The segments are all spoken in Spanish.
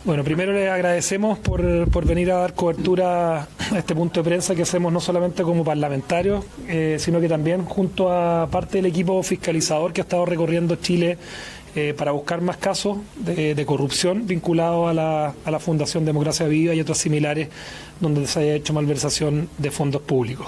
Bueno, primero le agradecemos por venir a dar cobertura a este punto de prensa que hacemos no solamente como parlamentarios, sino que también junto a parte del equipo fiscalizador que ha estado recorriendo Chile para buscar más casos de corrupción vinculados a la Fundación Democracia Viva y otras similares donde se haya hecho malversación de fondos públicos.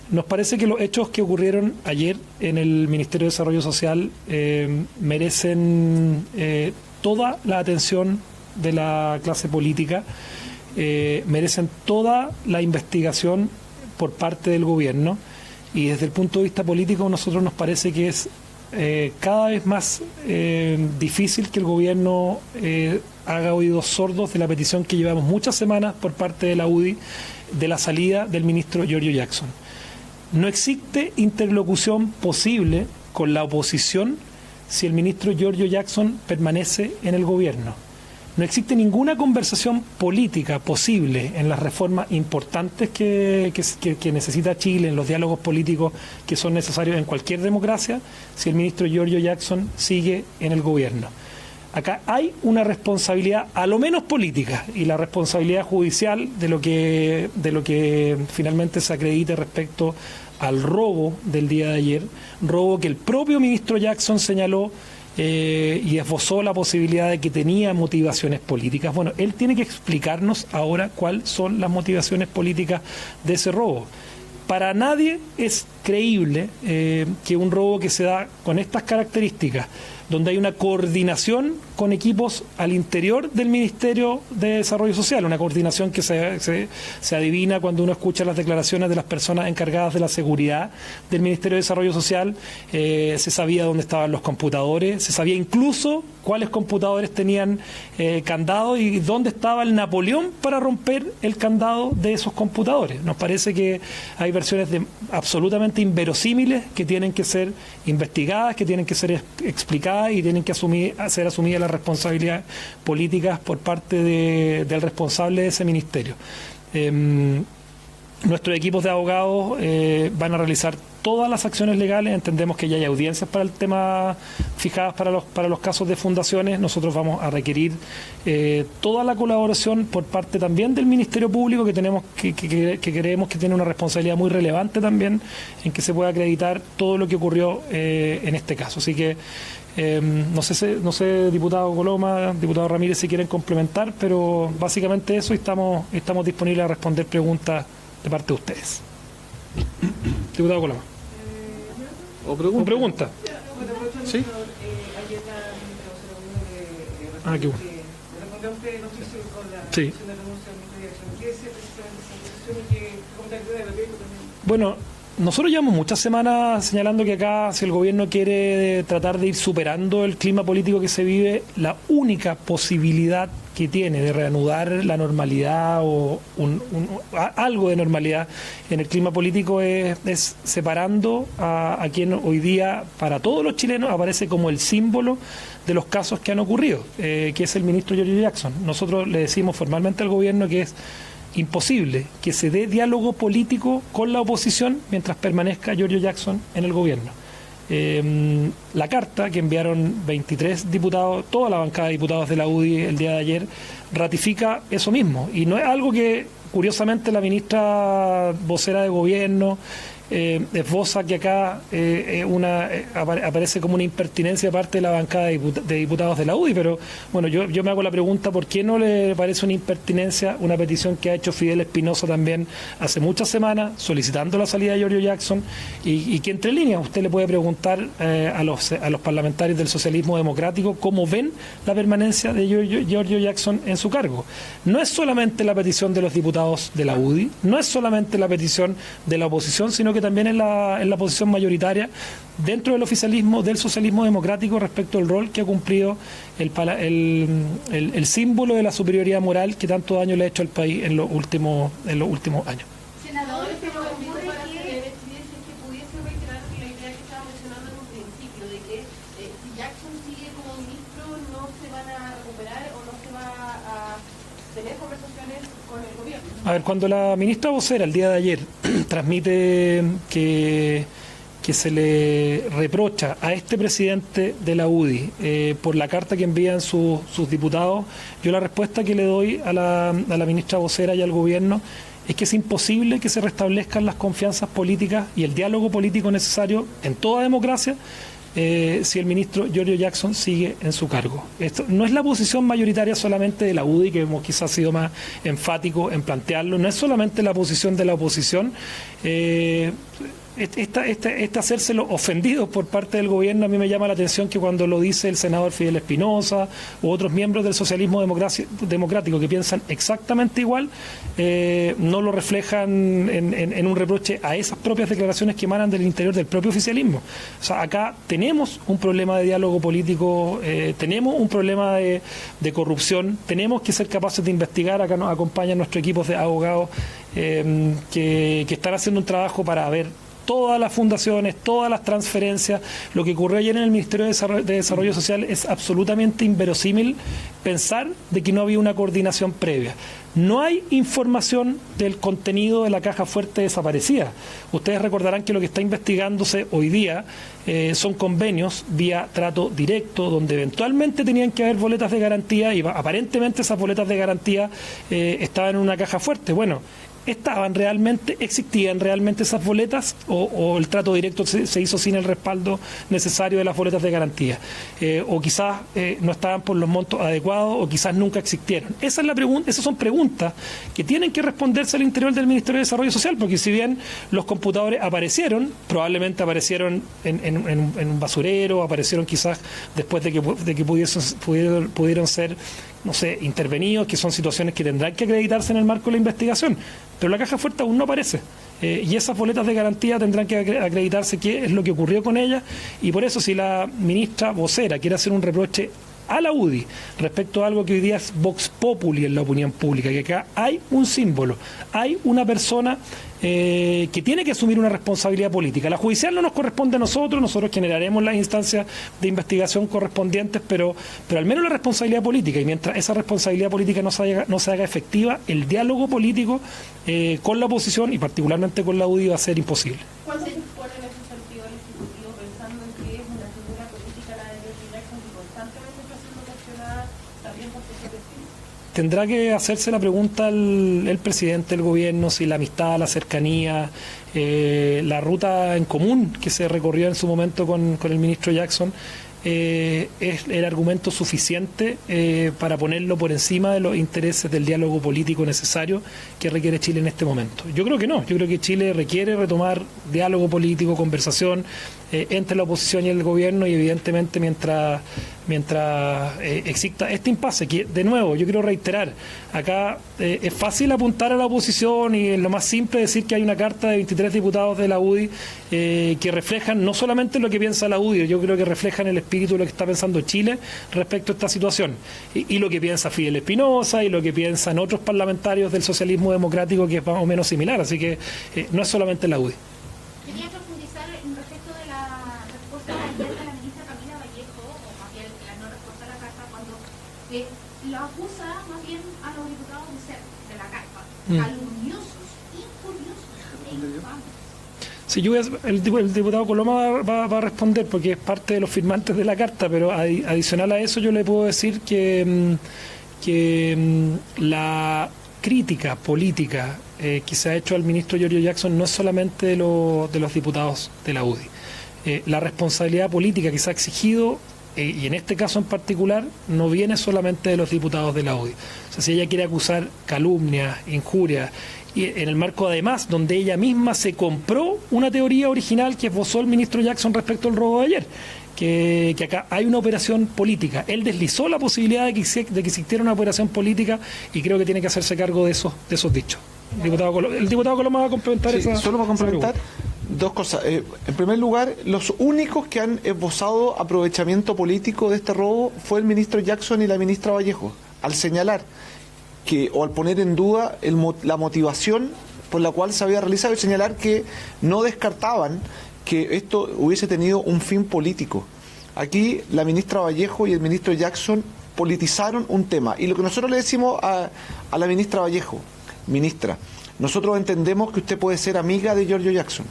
Nos parece que los hechos que ocurrieron ayer en el Ministerio de Desarrollo Social merecen toda la atención de la clase política, merecen toda la investigación por parte del gobierno, y desde el punto de vista político a nosotros nos parece que es cada vez más difícil que el gobierno haga oídos sordos de la petición que llevamos muchas semanas por parte de la UDI de la salida del ministro Giorgio Jackson. No existe interlocución posible con la oposición si el ministro Giorgio Jackson permanece en el gobierno. No existe ninguna conversación política posible en las reformas importantes que necesita Chile, en los diálogos políticos que son necesarios en cualquier democracia, si el ministro Giorgio Jackson sigue en el gobierno. Acá hay una responsabilidad, a lo menos política, y la responsabilidad judicial de lo que finalmente se acredite respecto al robo del día de ayer, robo que el propio ministro Jackson señaló y esbozó la posibilidad de que tenía motivaciones políticas. Bueno, él tiene que explicarnos ahora cuáles son las motivaciones políticas de ese robo. Para nadie es creíble que un robo que se da con estas características, donde hay una coordinación con equipos al interior del Ministerio de Desarrollo Social, una coordinación que se adivina cuando uno escucha las declaraciones de las personas encargadas de la seguridad del Ministerio de Desarrollo Social. Se sabía dónde estaban los computadores, se sabía incluso cuáles computadores tenían candado y dónde estaba el Napoleón para romper el candado de esos computadores. Nos parece que hay versiones absolutamente inverosímiles que tienen que ser investigadas, que tienen que ser explicadas y tienen que ser asumidas las responsabilidades políticas por parte del responsable de ese ministerio. Nuestros equipos de abogados van a realizar todas las acciones legales. Entendemos que ya hay audiencias para el tema fijadas para los casos de fundaciones. Nosotros vamos a requerir toda la colaboración por parte también del Ministerio Público, que creemos que tiene una responsabilidad muy relevante también en que se pueda acreditar todo lo que ocurrió en este caso. Así que no sé, diputado Coloma, diputado Ramírez, si quieren complementar, pero básicamente eso, y estamos disponibles a responder preguntas de parte de ustedes. Diputado Coloma. ¿O pregunta? ¿Sí? Qué bueno. Sí. Bueno, nosotros llevamos muchas semanas señalando que acá, si el gobierno quiere tratar de ir superando el clima político que se vive, la única posibilidad que tiene de reanudar la normalidad o algo de normalidad en el clima político es separando a quien hoy día para todos los chilenos aparece como el símbolo de los casos que han ocurrido, que es el ministro Giorgio Jackson. Nosotros le decimos formalmente al gobierno que es imposible que se dé diálogo político con la oposición mientras permanezca Giorgio Jackson en el gobierno. La carta que enviaron 23 diputados, toda la bancada de diputados de la UDI el día de ayer, ratifica eso mismo, y no es algo que curiosamente la ministra vocera de gobierno esboza, que acá aparece como una impertinencia parte de la bancada de diputados de la UDI, pero bueno, yo me hago la pregunta, ¿por qué no le parece una impertinencia una petición que ha hecho Fidel Espinosa también hace muchas semanas solicitando la salida de Giorgio Jackson, y que entre líneas usted le puede preguntar a los parlamentarios del socialismo democrático cómo ven la permanencia de Giorgio Jackson en su cargo? No es solamente la petición de los diputados de la UDI, no es solamente la petición de la oposición, sino que también en la posición mayoritaria dentro del oficialismo, del socialismo democrático, respecto al rol que ha cumplido el símbolo de la superioridad moral que tanto daño le ha hecho al país en los últimos años. Senador, pero ocurre que pudiese reiterar la idea que estaba mencionando en un principio, de que si Jackson sigue como ministro no se van a recuperar o no se va a tener conversaciones con el gobierno. A ver, cuando la ministra vocera el día de ayer transmite que que se le reprocha a este presidente de la UDI por la carta que envían sus diputados, yo la respuesta que le doy a la ministra vocera y al gobierno es que es imposible que se restablezcan las confianzas políticas y el diálogo político necesario en toda democracia si el ministro Giorgio Jackson sigue en su cargo. Esto no es la posición mayoritaria solamente de la UDI, que hemos quizás sido más enfáticos en plantearlo, no es solamente la posición de la oposición. Hacérselo ofendido por parte del gobierno, a mí me llama la atención que cuando lo dice el senador Fidel Espinosa u otros miembros del socialismo democrático que piensan exactamente igual, no lo reflejan en un reproche a esas propias declaraciones que emanan del interior del propio oficialismo. O sea, acá tenemos un problema de diálogo político, tenemos un problema de corrupción, tenemos que ser capaces de investigar. Acá nos acompañan nuestros equipos de abogados que están haciendo un trabajo para ver todas las fundaciones, todas las transferencias. Lo que ocurrió ayer en el Ministerio de Desarrollo Social es absolutamente inverosímil pensar de que no había una coordinación previa. No hay información del contenido de la caja fuerte desaparecida. Ustedes recordarán que lo que está investigándose hoy día son convenios vía trato directo, donde eventualmente tenían que haber boletas de garantía y aparentemente esas boletas de garantía estaban en una caja fuerte. Bueno, ¿existían realmente esas boletas o el trato directo se hizo sin el respaldo necesario de las boletas de garantía? O quizás no estaban por los montos adecuados o quizás nunca existieron. Esa es la pregunta. Esas son preguntas que tienen que responderse al interior del Ministerio de Desarrollo Social, porque si bien los computadores aparecieron, probablemente aparecieron en un basurero, aparecieron quizás después de que pudieron ser, no sé, intervenidos, que son situaciones que tendrán que acreditarse en el marco de la investigación, pero la caja fuerte aún no aparece. Y esas boletas de garantía tendrán que acreditarse qué es lo que ocurrió con ellas, y por eso si la ministra vocera quiere hacer un reproche a la UDI respecto a algo que hoy día es vox populi en la opinión pública, que acá hay un símbolo, hay una persona que tiene que asumir una responsabilidad política. La judicial no nos corresponde a nosotros generaremos las instancias de investigación correspondientes, pero al menos la responsabilidad política, y mientras esa responsabilidad política no se haga efectiva, el diálogo político con la oposición y particularmente con la UDI va a ser imposible. ¿Cuál se supone en ese sentido el Ejecutivo, pensando en que es una figura política la de Giorgio Jackson que constantemente está siendo cuestionada también por sus perfil? Tendrá que hacerse la pregunta el presidente del gobierno si la amistad, la cercanía, la ruta en común que se recorrió en su momento con el ministro Jackson es el argumento suficiente para ponerlo por encima de los intereses del diálogo político necesario que requiere Chile en este momento. Yo creo que no, yo creo que Chile requiere retomar diálogo político, conversación entre la oposición y el gobierno, y evidentemente mientras exista este impasse, que de nuevo yo quiero reiterar, acá es fácil apuntar a la oposición y es lo más simple decir que hay una carta de 23 diputados de la UDI que reflejan no solamente lo que piensa la UDI, yo creo que reflejan el espíritu de lo que está pensando Chile respecto a esta situación, y lo que piensa Fidel Espinosa y lo que piensan otros parlamentarios del socialismo democrático, que es más o menos similar, así que no es solamente la UDI. Quería profundizar respecto de la respuesta ayer de la ministra Camila Vallejo, o más bien la no respuesta a la carta, cuando lo acusa más bien a los diputados de ser de la carta calumniosos, injuriosos e infames. Sí, el diputado Coloma va a responder porque es parte de los firmantes de la carta, pero adicional a eso yo le puedo decir que la crítica política que se ha hecho al ministro Giorgio Jackson no es solamente de los diputados de la UDI. La responsabilidad política que se ha exigido, y en este caso en particular, no viene solamente de los diputados de la UDI. O sea, si ella quiere acusar calumnias, injurias, y en el marco además donde ella misma se compró una teoría original que esbozó el ministro Jackson respecto al robo de ayer, que acá hay una operación política. Él deslizó la posibilidad de que existiera una operación política, y creo que tiene que hacerse cargo de esos dichos. El diputado Coloma va a complementar esa. Solo para complementar dos cosas. En primer lugar, los únicos que han esbozado aprovechamiento político de este robo fue el ministro Jackson y la ministra Vallejo, al señalar o al poner en duda la motivación por la cual se había realizado, y señalar que no descartaban que esto hubiese tenido un fin político. Aquí la ministra Vallejo y el ministro Jackson politizaron un tema, y lo que nosotros le decimos a la ministra Vallejo: ministra, nosotros entendemos que usted puede ser amiga de Giorgio Jackson,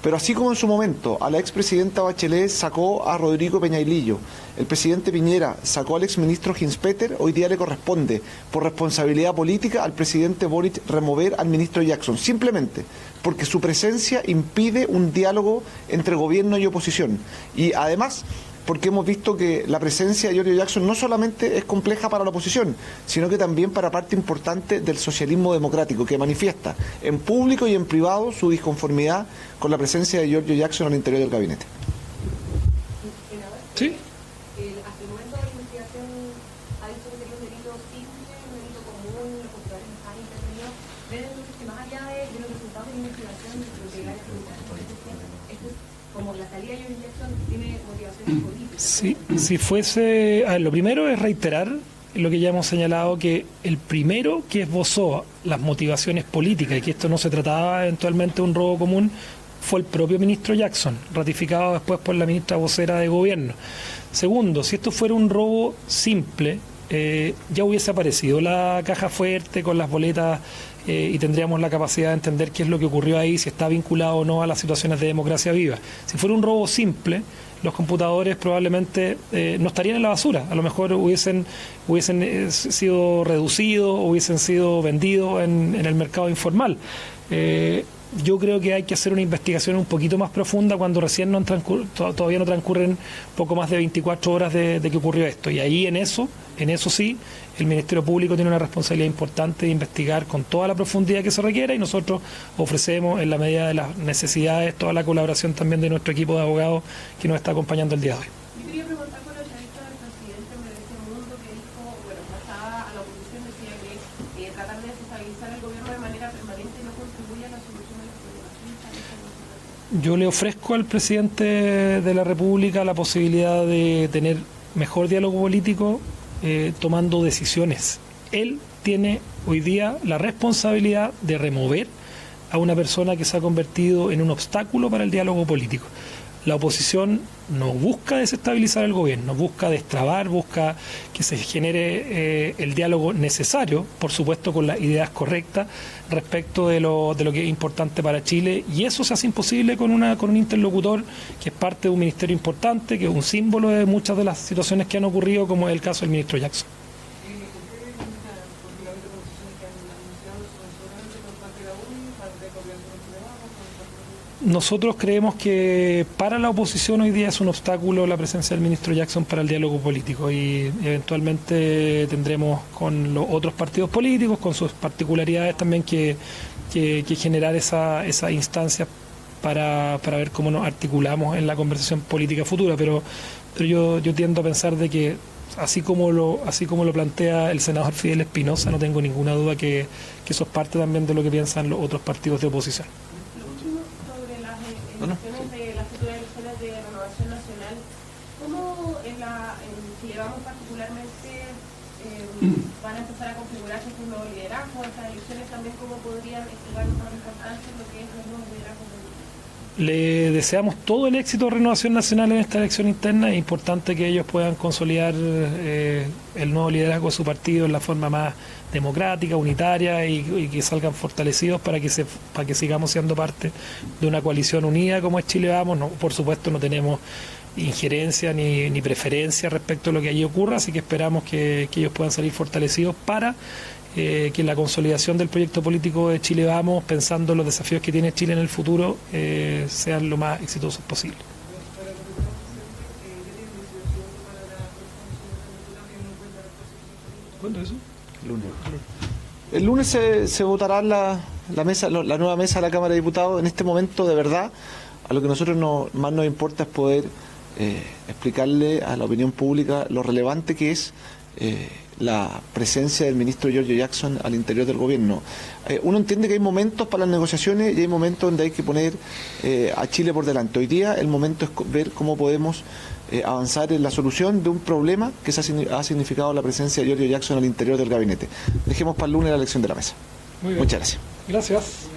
Pero así como en su momento a la expresidenta Bachelet sacó a Rodrigo Peñailillo, el presidente Piñera sacó al exministro Ginspeter, hoy día le corresponde, por responsabilidad política, al presidente Boric remover al ministro Jackson, simplemente porque su presencia impide un diálogo entre gobierno y oposición. Y además, porque hemos visto que la presencia de Giorgio Jackson no solamente es compleja para la oposición, sino que también para parte importante del socialismo democrático, que manifiesta en público y en privado su disconformidad con la presencia de Giorgio Jackson al interior del gabinete. Sí. Hasta el momento de la investigación ha dicho que sería un delito simple, un delito común, los computadores no están intervenidos. ¿Ven entonces que más allá de los resultados de la investigación, lo que la esto es como la salida de Giorgio Jackson tiene motivaciones políticas? Sí, si fuese... A ver, lo primero es reiterar lo que ya hemos señalado, que el primero que esbozó las motivaciones políticas y que esto no se trataba eventualmente de un robo común fue el propio ministro Jackson, ratificado después por la ministra vocera de gobierno. Segundo, si esto fuera un robo simple, ya hubiese aparecido la caja fuerte con las boletas y tendríamos la capacidad de entender qué es lo que ocurrió ahí, si está vinculado o no a las situaciones de democracia viva. Si fuera un robo simple, los computadores probablemente no estarían en la basura, a lo mejor hubiesen sido reducidos, hubiesen sido vendidos en el mercado informal. Yo creo que hay que hacer una investigación un poquito más profunda cuando recién todavía no transcurren poco más de 24 horas de que ocurrió esto. Y ahí en eso sí, el Ministerio Público tiene una responsabilidad importante de investigar con toda la profundidad que se requiera y nosotros ofrecemos en la medida de las necesidades toda la colaboración también de nuestro equipo de abogados que nos está acompañando el día de hoy. Yo quería preguntar por la entrevista del presidente Merece Mundo que dijo, bueno, pasaba a la oposición, decía que tratar de desestabilizar el gobierno de manera permanente no contribuye a la solución de los problemas. Yo le ofrezco al presidente de la República la posibilidad de tener mejor diálogo político tomando decisiones. Él tiene hoy día la responsabilidad de remover a una persona que se ha convertido en un obstáculo para el diálogo político. La oposición no busca desestabilizar el gobierno, busca destrabar, busca que se genere el diálogo necesario, por supuesto con las ideas correctas respecto de lo que es importante para Chile, y eso se hace imposible con un interlocutor que es parte de un ministerio importante, que es un símbolo de muchas de las situaciones que han ocurrido, como es el caso del ministro Jackson. Nosotros creemos que para la oposición hoy día es un obstáculo la presencia del ministro Jackson para el diálogo político y eventualmente tendremos con los otros partidos políticos, con sus particularidades también que generar esa instancia para ver cómo nos articulamos en la conversación política futura, pero yo tiendo a pensar de que así como lo plantea el senador Fidel Espinosa, no tengo ninguna duda que eso es parte también de lo que piensan los otros partidos de oposición. De las futuras elecciones de Renovación Nacional, ¿cómo si llevamos particularmente van a empezar a configurarse estos nuevos liderazgos, estas elecciones también, cómo podrían jugar una importancia en lo que es los nuevos liderazgos? Le deseamos todo el éxito a Renovación Nacional en esta elección interna. Es importante que ellos puedan consolidar el nuevo liderazgo de su partido en la forma más democrática, unitaria y que salgan fortalecidos para que sigamos siendo parte de una coalición unida como es Chile Vamos. No, por supuesto no tenemos injerencia ni preferencia respecto a lo que allí ocurra, así que esperamos que ellos puedan salir fortalecidos para que la consolidación del proyecto político de Chile Vamos, pensando en los desafíos que tiene Chile en el futuro, sean lo más exitosos posible. ¿Cuándo es eso? El lunes se votará la nueva mesa de la Cámara de Diputados. En este momento, de verdad, a lo que a nosotros más nos importa es poder explicarle a la opinión pública lo relevante que es la presencia del ministro Giorgio Jackson al interior del gobierno. Uno entiende que hay momentos para las negociaciones y hay momentos donde hay que poner a Chile por delante. Hoy día el momento es ver cómo podemos avanzar en la solución de un problema que ha significado la presencia de Giorgio Jackson al interior del gabinete. Dejemos para el lunes la elección de la mesa. Muy bien. Muchas gracias. Gracias.